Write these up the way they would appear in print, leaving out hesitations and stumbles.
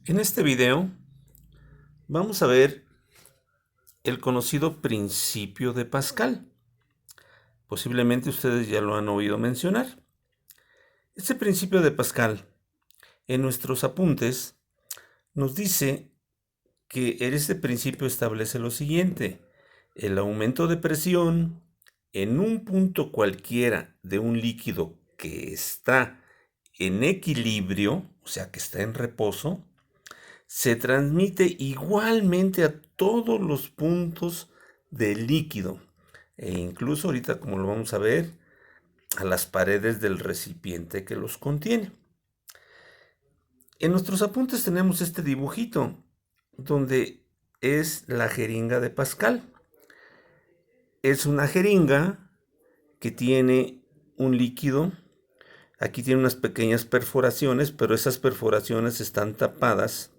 En este video vamos a ver el conocido principio de Pascal. Posiblemente ustedes ya lo han oído mencionar. Este principio de Pascal, en nuestros apuntes, nos dice que este principio establece lo siguiente: el aumento de presión en un punto cualquiera de un líquido que está en equilibrio, o sea que está en reposo, se transmite igualmente a todos los puntos del líquido e incluso ahorita, como lo vamos a ver, a las paredes del recipiente que los contiene. En nuestros apuntes tenemos este dibujito donde es la jeringa de Pascal. Es una jeringa que tiene un líquido. Aquí tiene unas pequeñas perforaciones, pero esas perforaciones están tapadas.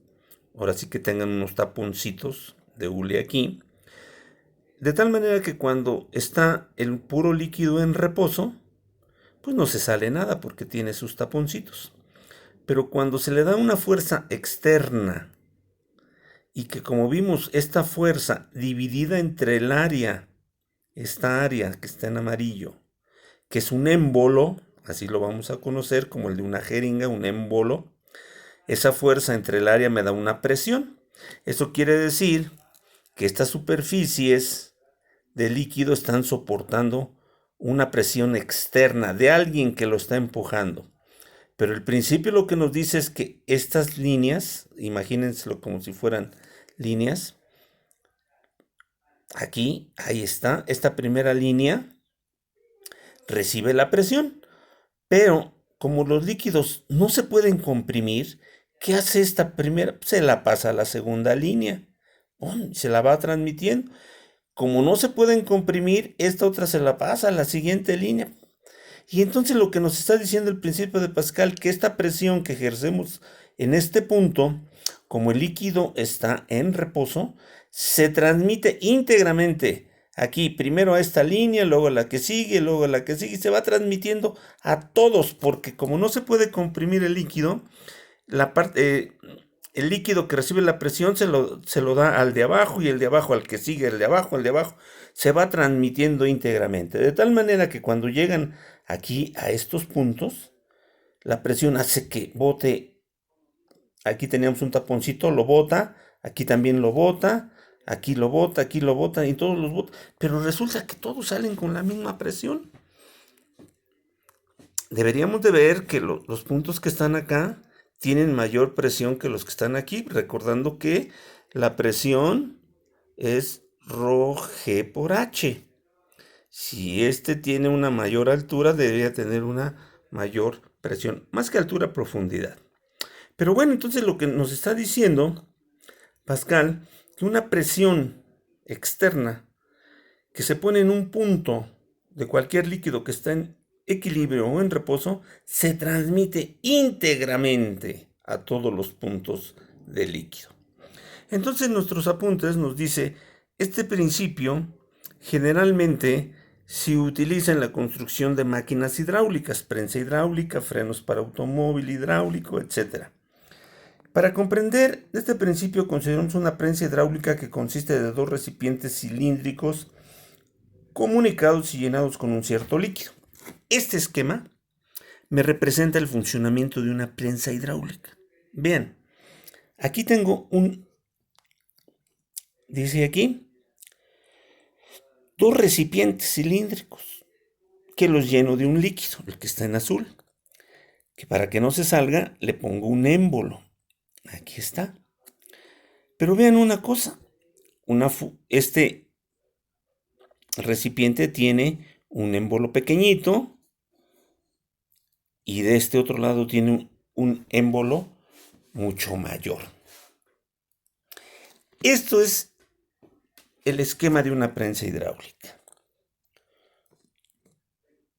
Ahora sí que tengan unos taponcitos de hule aquí. De tal manera que cuando está el puro líquido en reposo, pues no se sale nada porque tiene sus taponcitos. Pero cuando se le da una fuerza externa y que, como vimos, esta fuerza dividida entre el área, esta área que está en amarillo, que es un émbolo, así lo vamos a conocer como el de una jeringa, un émbolo, esa fuerza entre el área me da una presión. Eso quiere decir que estas superficies de líquido están soportando una presión externa de alguien que lo está empujando. Pero el principio lo que nos dice es que estas líneas, imagínenselo como si fueran líneas, aquí, ahí está, esta primera línea recibe la presión, pero como los líquidos no se pueden comprimir, ¿qué hace esta primera? Se la pasa a la segunda línea, se la va transmitiendo. Como no se pueden comprimir, esta otra se la pasa a la siguiente línea. Y entonces lo que nos está diciendo el principio de Pascal, que esta presión que ejercemos en este punto, como el líquido está en reposo, se transmite íntegramente aquí, primero a esta línea, luego a la que sigue, luego a la que sigue, y se va transmitiendo a todos, porque como no se puede comprimir el líquido, el líquido que recibe la presión se lo da al de abajo y el de abajo al que sigue, el de abajo, el de abajo, se va transmitiendo íntegramente. De tal manera que cuando llegan aquí a estos puntos, la presión hace que bote. Aquí teníamos un taponcito, lo bota, aquí también lo bota, aquí lo bota y todos los bota. Pero resulta que todos salen con la misma presión. Deberíamos de ver que los puntos que están acá tienen mayor presión que los que están aquí, recordando que la presión es ρg por h. Si este tiene una mayor altura, debería tener una mayor presión, más que altura, profundidad. Pero bueno, entonces lo que nos está diciendo Pascal, que una presión externa que se pone en un punto de cualquier líquido que está en equilibrio o en reposo, se transmite íntegramente a todos los puntos del líquido. Entonces nuestros apuntes nos dice, este principio generalmente se utiliza en la construcción de máquinas hidráulicas, prensa hidráulica, frenos para automóvil hidráulico, etc. Para comprender este principio consideramos una prensa hidráulica que consiste de dos recipientes cilíndricos comunicados y llenados con un cierto líquido. Este esquema me representa el funcionamiento de una prensa hidráulica. Vean, aquí tengo dice aquí, dos recipientes cilíndricos que los lleno de un líquido, el que está en azul, que para que no se salga le pongo un émbolo. Aquí está. Pero vean una cosa, este recipiente tiene un émbolo pequeñito y de este otro lado tiene un émbolo mucho mayor. Esto es el esquema de una prensa hidráulica.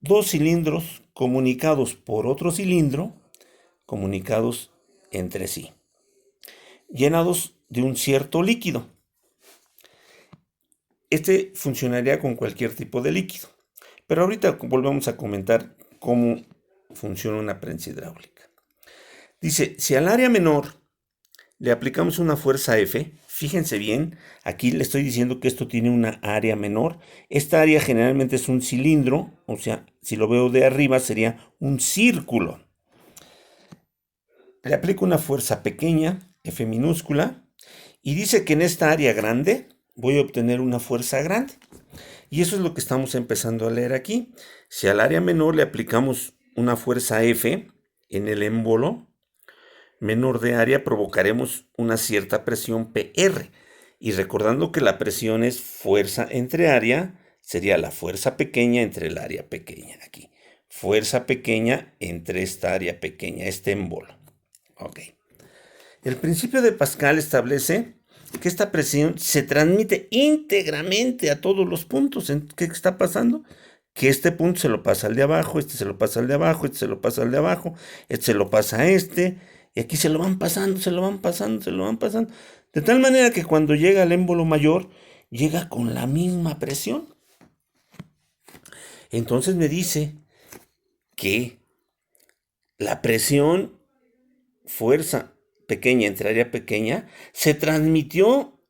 Dos cilindros comunicados por otro cilindro, comunicados entre sí, llenados de un cierto líquido. Este funcionaría con cualquier tipo de líquido. Pero ahorita volvemos a comentar cómo funciona una prensa hidráulica. Dice, si al área menor le aplicamos una fuerza F. Fíjense bien, aquí le estoy diciendo que esto tiene una área menor. Esta área generalmente es un cilindro, o sea, si lo veo de arriba sería un círculo. Le aplico una fuerza pequeña, F minúscula, y dice que en esta área grande voy a obtener una fuerza grande. Y eso es lo que estamos empezando a leer aquí. Si al área menor le aplicamos una fuerza F en el émbolo menor de área, provocaremos una cierta presión PR. Y recordando que la presión es fuerza entre área, sería la fuerza pequeña entre el área pequeña. Aquí, fuerza pequeña entre esta área pequeña, este émbolo. Ok. El principio de Pascal establece que esta presión se transmite íntegramente a todos los puntos. ¿Qué está pasando? Que este punto se lo pasa al de abajo, este se lo pasa al de abajo, este se lo pasa al de abajo, este se lo pasa a este, y aquí se lo van pasando, se lo van pasando, se lo van pasando. De tal manera que cuando llega al émbolo mayor, llega con la misma presión. Entonces me dice que la presión, fuerza pequeña entre área pequeña, se transmitió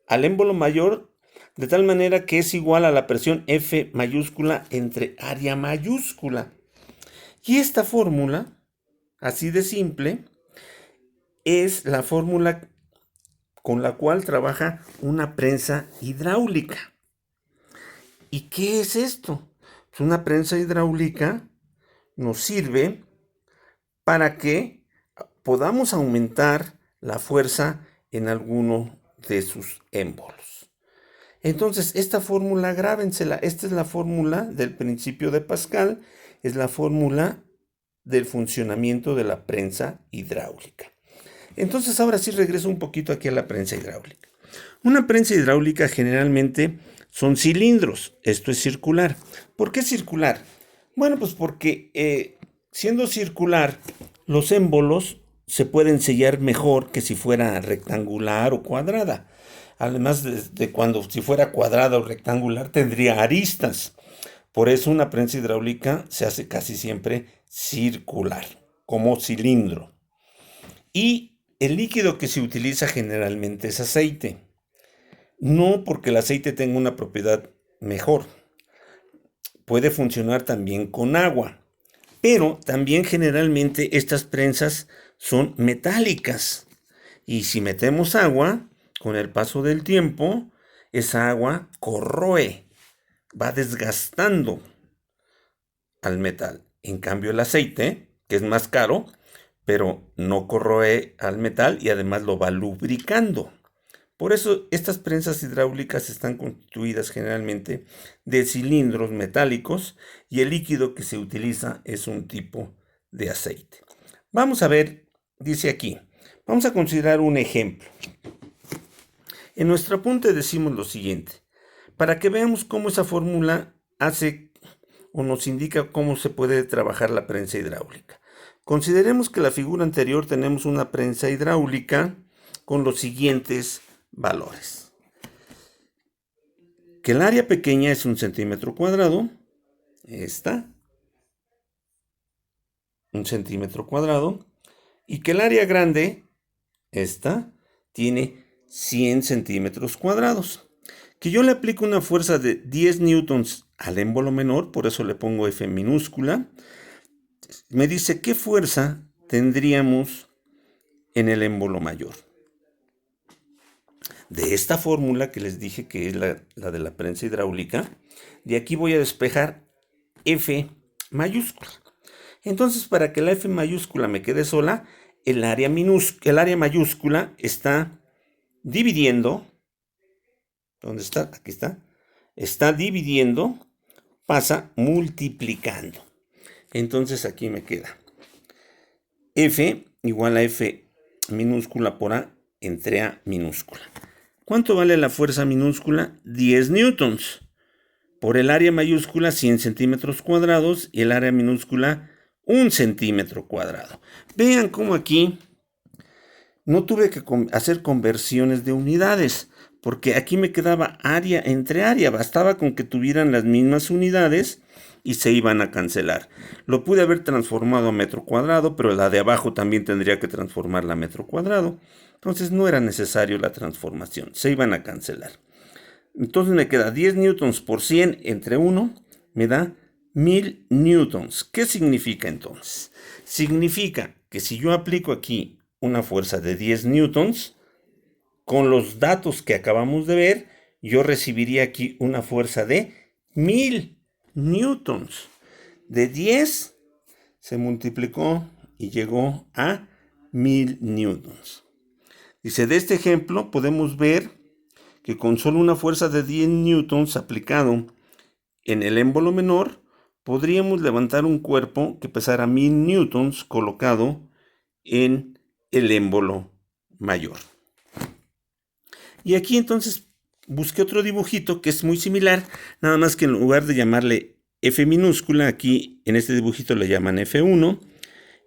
al émbolo mayor de tal manera que es igual a la presión F mayúscula entre área mayúscula. Y esta fórmula, así de simple, es la fórmula con la cual trabaja una prensa hidráulica. ¿Y qué es esto? Pues una prensa hidráulica nos sirve para que podamos aumentar la fuerza en alguno de sus émbolos. Entonces, esta fórmula, grábensela. Esta es la fórmula del principio de Pascal, es la fórmula del funcionamiento de la prensa hidráulica. Entonces, ahora sí regreso un poquito aquí a la prensa hidráulica. Una prensa hidráulica generalmente son cilindros, esto es circular. ¿Por qué circular? Bueno, pues porque siendo circular, los émbolos se pueden sellar mejor que si fuera rectangular o cuadrada. Además de cuando si fuera cuadrada o rectangular tendría aristas. Por eso una prensa hidráulica se hace casi siempre circular, como cilindro. Y el líquido que se utiliza generalmente es aceite. No porque el aceite tenga una propiedad mejor. Puede funcionar también con agua. Pero también generalmente estas prensas son metálicas. Y si metemos agua, con el paso del tiempo, esa agua corroe, va desgastando al metal. En cambio el aceite, que es más caro, pero no corroe al metal y además lo va lubricando. Por eso estas prensas hidráulicas están constituidas generalmente de cilindros metálicos y el líquido que se utiliza es un tipo de aceite. Vamos a ver, dice aquí, vamos a considerar un ejemplo. En nuestro apunte decimos lo siguiente, para que veamos cómo esa fórmula hace o nos indica cómo se puede trabajar la prensa hidráulica. Consideremos que en la figura anterior tenemos una prensa hidráulica con los siguientes valores. Que el área pequeña es 1 centímetro cuadrado, esta, 1 centímetro cuadrado, y que el área grande, esta, tiene 100 centímetros cuadrados. Que yo le aplico una fuerza de 10 newtons al émbolo menor, por eso le pongo F minúscula, me dice qué fuerza tendríamos en el émbolo mayor. De esta fórmula que les dije que es la de la prensa hidráulica, de aquí voy a despejar F mayúscula. Entonces, para que la F mayúscula me quede sola, el área mayúscula está dividiendo, ¿dónde está? Aquí está dividiendo, pasa multiplicando. Entonces aquí me queda F igual a F minúscula por A entre A minúscula. ¿Cuánto vale la fuerza minúscula? 10 newtons. Por el área mayúscula 100 centímetros cuadrados y el área minúscula 1 centímetro cuadrado. Vean cómo aquí no tuve que hacer conversiones de unidades, porque aquí me quedaba área entre área, bastaba con que tuvieran las mismas unidades y se iban a cancelar. Lo pude haber transformado a metro cuadrado, pero la de abajo también tendría que transformarla a metro cuadrado. Entonces no era necesario la transformación, se iban a cancelar. Entonces me queda 10 newtons por 100 entre 1, me da 1000 newtons. ¿Qué significa entonces? Significa que si yo aplico aquí una fuerza de 10 newtons, con los datos que acabamos de ver, yo recibiría aquí una fuerza de 1000 newtons. De 10 se multiplicó y llegó a 1000 newtons. Dice, de este ejemplo podemos ver que con solo una fuerza de 10 newtons aplicado en el émbolo menor, podríamos levantar un cuerpo que pesara 1000 newtons colocado en el émbolo mayor. Y aquí entonces busqué otro dibujito que es muy similar, nada más que en lugar de llamarle F minúscula, aquí en este dibujito le llaman F1,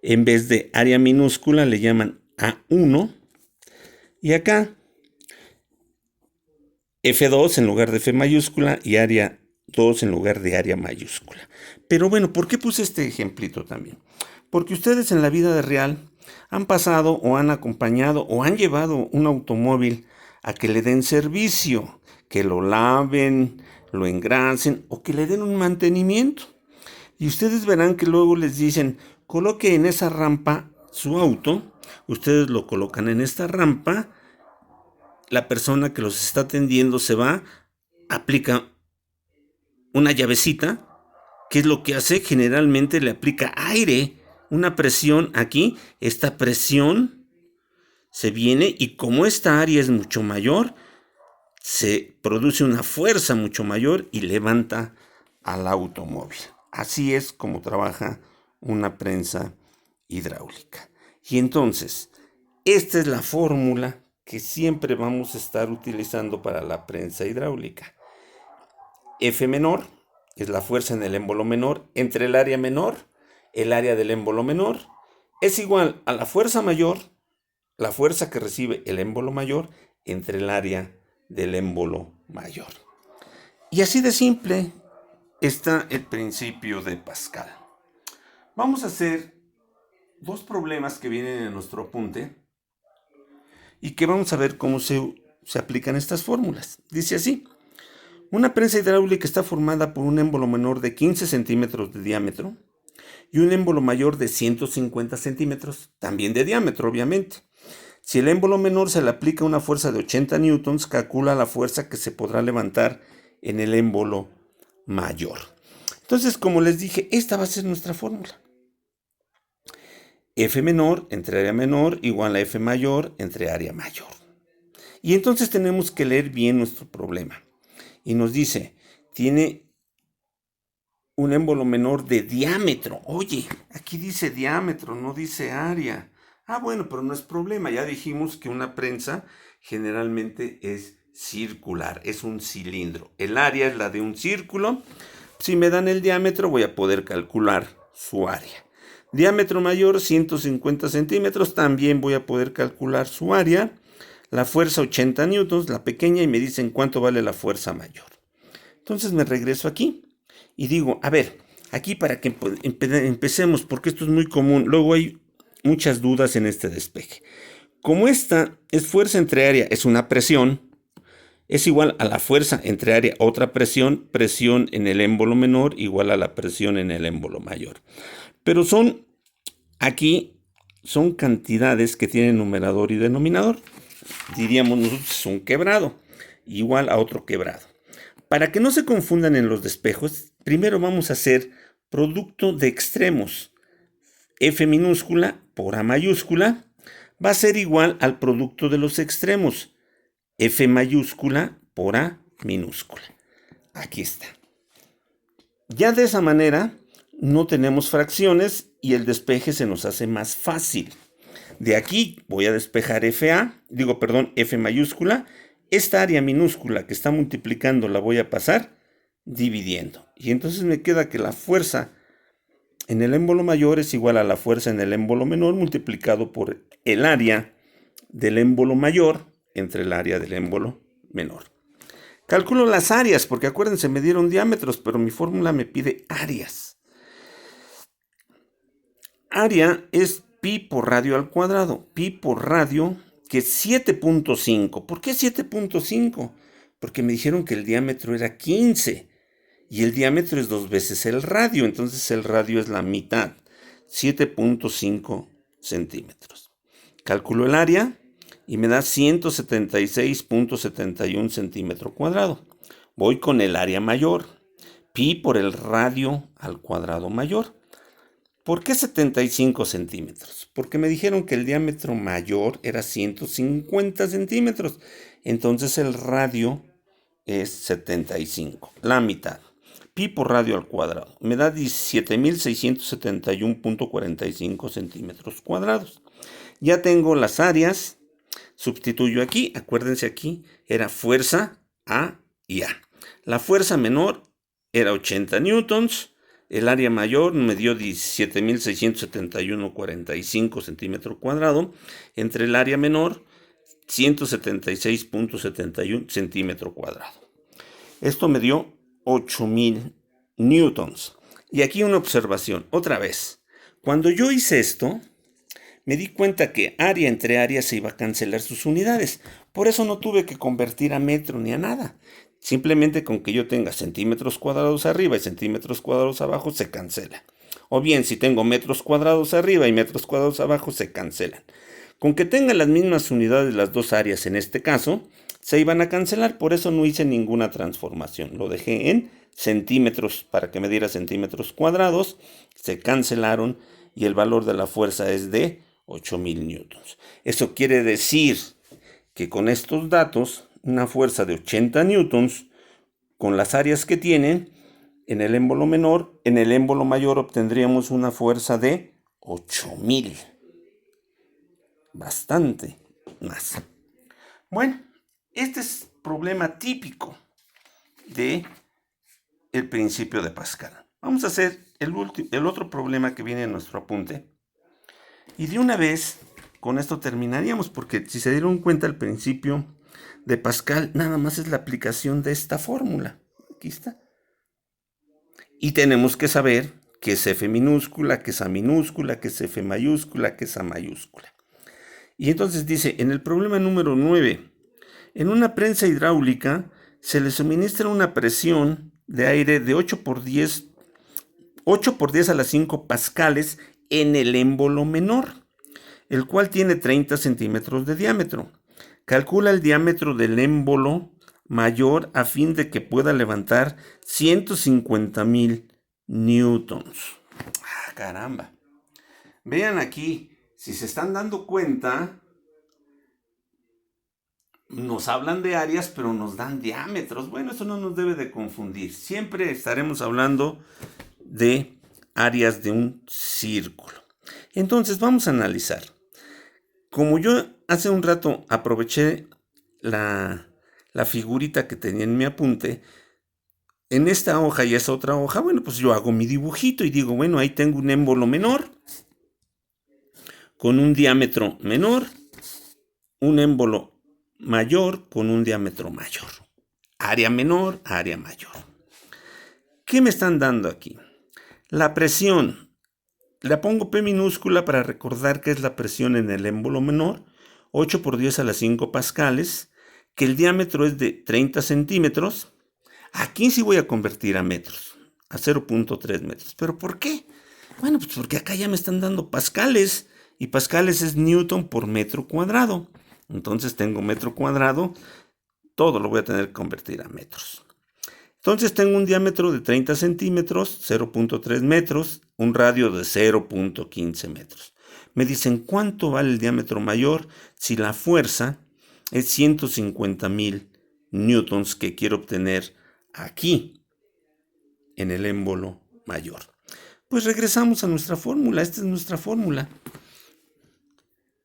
en vez de área minúscula le llaman A1, y acá F2 en lugar de F mayúscula y área 2 en lugar de área mayúscula. Pero bueno, ¿por qué puse este ejemplito también? Porque ustedes en la vida real han pasado o han acompañado o han llevado un automóvil a que le den servicio, que lo laven, lo engrasen o que le den un mantenimiento. Y ustedes verán que luego les dicen, coloque en esa rampa su auto, ustedes lo colocan en esta rampa, la persona que los está atendiendo se va, aplica una llavecita, ¿qué es lo que hace? Generalmente le aplica aire, una presión aquí, esta presión se viene y como esta área es mucho mayor, se produce una fuerza mucho mayor y levanta al automóvil. Así es como trabaja una prensa hidráulica. Y entonces, esta es la fórmula que siempre vamos a estar utilizando para la prensa hidráulica. F menor es la fuerza en el émbolo menor entre el área menor, el área del émbolo menor, es igual a la fuerza mayor, la fuerza que recibe el émbolo mayor entre el área del émbolo mayor. Y así de simple está el principio de Pascal. Vamos a hacer dos problemas que vienen en nuestro apunte y que vamos a ver cómo se aplican estas fórmulas. Dice así: una prensa hidráulica está formada por un émbolo menor de 15 centímetros de diámetro y un émbolo mayor de 150 centímetros, también de diámetro, obviamente. Si el émbolo menor se le aplica una fuerza de 80 newtons, calcula la fuerza que se podrá levantar en el émbolo mayor. Entonces, como les dije, esta va a ser nuestra fórmula. F menor entre área menor igual a F mayor entre área mayor. Y entonces tenemos que leer bien nuestro problema. Y nos dice, tiene un émbolo menor de diámetro. Oye, aquí dice diámetro, no dice área. Ah, bueno, pero no es problema. Ya dijimos que una prensa generalmente es circular, es un cilindro. El área es la de un círculo. Si me dan el diámetro, voy a poder calcular su área. Diámetro mayor, 150 centímetros, también voy a poder calcular su área. La fuerza 80 newtons, la pequeña, y me dicen cuánto vale la fuerza mayor. Entonces me regreso aquí y digo, a ver, aquí para que empecemos, porque esto es muy común, luego hay muchas dudas en este despeje. Como esta es fuerza entre área, es una presión, es igual a la fuerza entre área, otra presión, presión en el émbolo menor igual a la presión en el émbolo mayor. Pero aquí son cantidades que tienen numerador y denominador. Diríamos nosotros es un quebrado, igual a otro quebrado. Para que no se confundan en los despejos, primero vamos a hacer producto de extremos. F minúscula por A mayúscula va a ser igual al producto de los extremos. F mayúscula por A minúscula. Aquí está. Ya de esa manera no tenemos fracciones y el despeje se nos hace más fácil. De aquí voy a despejar F mayúscula. Esta área minúscula que está multiplicando la voy a pasar dividiendo. Y entonces me queda que la fuerza en el émbolo mayor es igual a la fuerza en el émbolo menor multiplicado por el área del émbolo mayor entre el área del émbolo menor. Calculo las áreas, porque acuérdense, me dieron diámetros, pero mi fórmula me pide áreas. Área es pi por radio al cuadrado. Pi por radio, que es 7.5. ¿Por qué 7.5? Porque me dijeron que el diámetro era 15. Y el diámetro es 2 veces el radio. Entonces el radio es la mitad. 7.5 centímetros. Calculo el área y me da 176.71 centímetro cuadrado. Voy con el área mayor. Pi por el radio al cuadrado mayor. ¿Por qué 75 centímetros? Porque me dijeron que el diámetro mayor era 150 centímetros. Entonces el radio es 75, la mitad. Pi por radio al cuadrado me da 17.671.45 centímetros cuadrados. Ya tengo las áreas. Sustituyo aquí. Acuérdense, aquí era fuerza A y A. La fuerza menor era 80 newtons. El área mayor me dio 17.671.45 centímetros cuadrados. Entre el área menor, 176.71 centímetros cuadrados. Esto me dio 8.000 newtons. Y aquí una observación. Otra vez. Cuando yo hice esto, me di cuenta que área entre área se iba a cancelar sus unidades. Por eso no tuve que convertir a metro ni a nada. Simplemente con que yo tenga centímetros cuadrados arriba y centímetros cuadrados abajo se cancela. O bien, si tengo metros cuadrados arriba y metros cuadrados abajo se cancelan. Con que tengan las mismas unidades las dos áreas en este caso, se iban a cancelar. Por eso no hice ninguna transformación. Lo dejé en centímetros para que me diera centímetros cuadrados. Se cancelaron y el valor de la fuerza es de 8.000 newtons. Eso quiere decir que con estos datos, una fuerza de 80 newtons, con las áreas que tienen, en el émbolo menor, en el émbolo mayor obtendríamos una fuerza de 8.000. Bastante más. Bueno, este es problema típico de el principio de Pascal. Vamos a hacer el otro problema que viene en nuestro apunte. Y de una vez, con esto terminaríamos, porque si se dieron cuenta, el principio de Pascal nada más es la aplicación de esta fórmula. Aquí está. Y tenemos que saber qué es F minúscula, qué es A minúscula, qué es F mayúscula, qué es A mayúscula. Y entonces dice, en el problema número 9, en una prensa hidráulica se le suministra una presión de aire de 8 por 10 a la 5 pascales en el émbolo menor, el cual tiene 30 centímetros de diámetro. Calcula el diámetro del émbolo mayor a fin de que pueda levantar 150.000 newtons. ¡Ah, caramba! Vean aquí, si se están dando cuenta, nos hablan de áreas, pero nos dan diámetros. Bueno, eso no nos debe de confundir. Siempre estaremos hablando de áreas de un círculo. Entonces, vamos a analizar. Como yo hace un rato aproveché la figurita que tenía en mi apunte, en esta hoja y esa otra hoja, bueno, pues yo hago mi dibujito y digo, bueno, ahí tengo un émbolo menor con un diámetro menor, un émbolo mayor con un diámetro mayor. Área menor, área mayor. ¿Qué me están dando aquí? La presión. La pongo P minúscula para recordar que es la presión en el émbolo menor, 8 por 10 a la 5 pascales, que el diámetro es de 30 centímetros. Aquí sí voy a convertir a metros, a 0.3 metros. ¿Pero por qué? Bueno, pues porque acá ya me están dando pascales, y pascales es newton por metro cuadrado. Entonces tengo metro cuadrado, todo lo voy a tener que convertir a metros. Entonces tengo un diámetro de 30 centímetros, 0.3 metros, un radio de 0.15 metros. Me dicen, ¿cuánto vale el diámetro mayor si la fuerza es 150.000 newtons que quiero obtener aquí, en el émbolo mayor? Pues regresamos a nuestra fórmula. Esta es nuestra fórmula.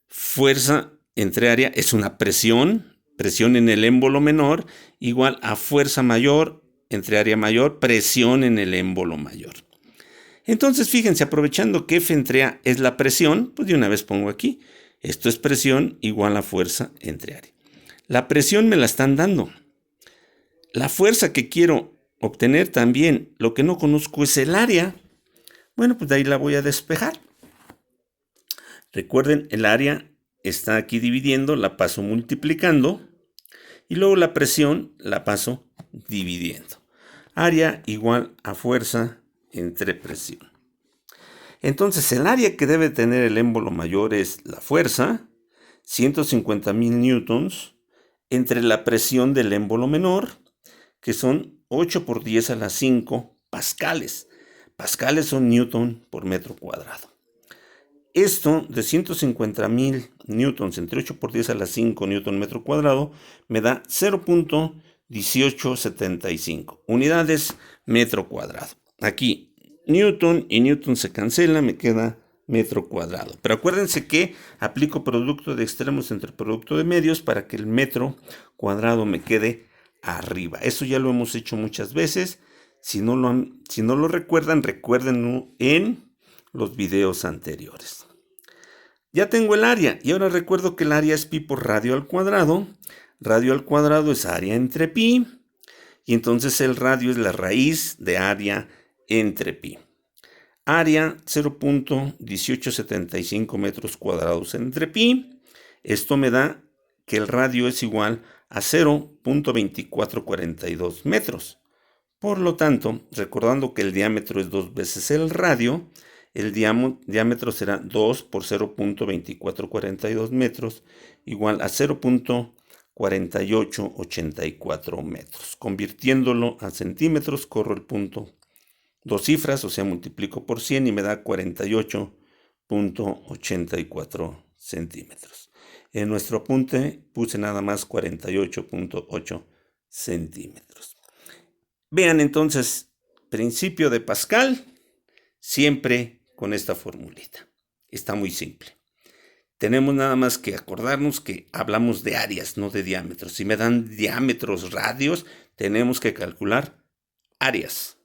Fuerza entre área es una presión en el émbolo menor, igual a fuerza mayor entre área mayor, presión en el émbolo mayor. Entonces, fíjense, aprovechando que F entre A es la presión, pues de una vez pongo aquí, esto es presión igual a fuerza entre área. La presión me la están dando. La fuerza que quiero obtener también, lo que no conozco es el área. Bueno, pues de ahí la voy a despejar. Recuerden, el área está aquí dividiendo, la paso multiplicando y luego la presión la paso dividiendo. Área igual a fuerza entre presión. Entonces, el área que debe tener el émbolo mayor es la fuerza, 150,000 newtons, entre la presión del émbolo menor, que son 8 por 10 a la 5 pascales. Pascales son newton por metro cuadrado. Esto de 150,000 newtons entre 8 por 10 a la 5 newton metro cuadrado me da 0.1875 unidades metro cuadrado. Aquí newton y newton se cancela, me queda metro cuadrado. Pero acuérdense que aplico producto de extremos entre producto de medios para que el metro cuadrado me quede arriba. Eso ya lo hemos hecho muchas veces. Si no lo recuerdan, recuérdenlo en los videos anteriores. Ya tengo el área y ahora recuerdo que el área es pi por radio al cuadrado. Radio al cuadrado es área entre pi y entonces el radio es la raíz de área entre pi. Área 0.1875 metros cuadrados entre pi. Esto me da que el radio es igual a 0.2442 metros. Por lo tanto, recordando que el diámetro es 2 veces el radio, el diámetro será 2 por 0.2442 metros, igual a 0.4884 metros. Convirtiéndolo a centímetros, corro el punto 2 cifras, o sea, multiplico por 100 y me da 48.84 centímetros. En nuestro apunte puse nada más 48.8 centímetros. Vean entonces, principio de Pascal, siempre con esta formulita. Está muy simple. Tenemos nada más que acordarnos que hablamos de áreas, no de diámetros. Si me dan diámetros, radios, tenemos que calcular áreas.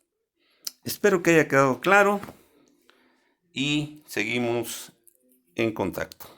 Espero que haya quedado claro y seguimos en contacto.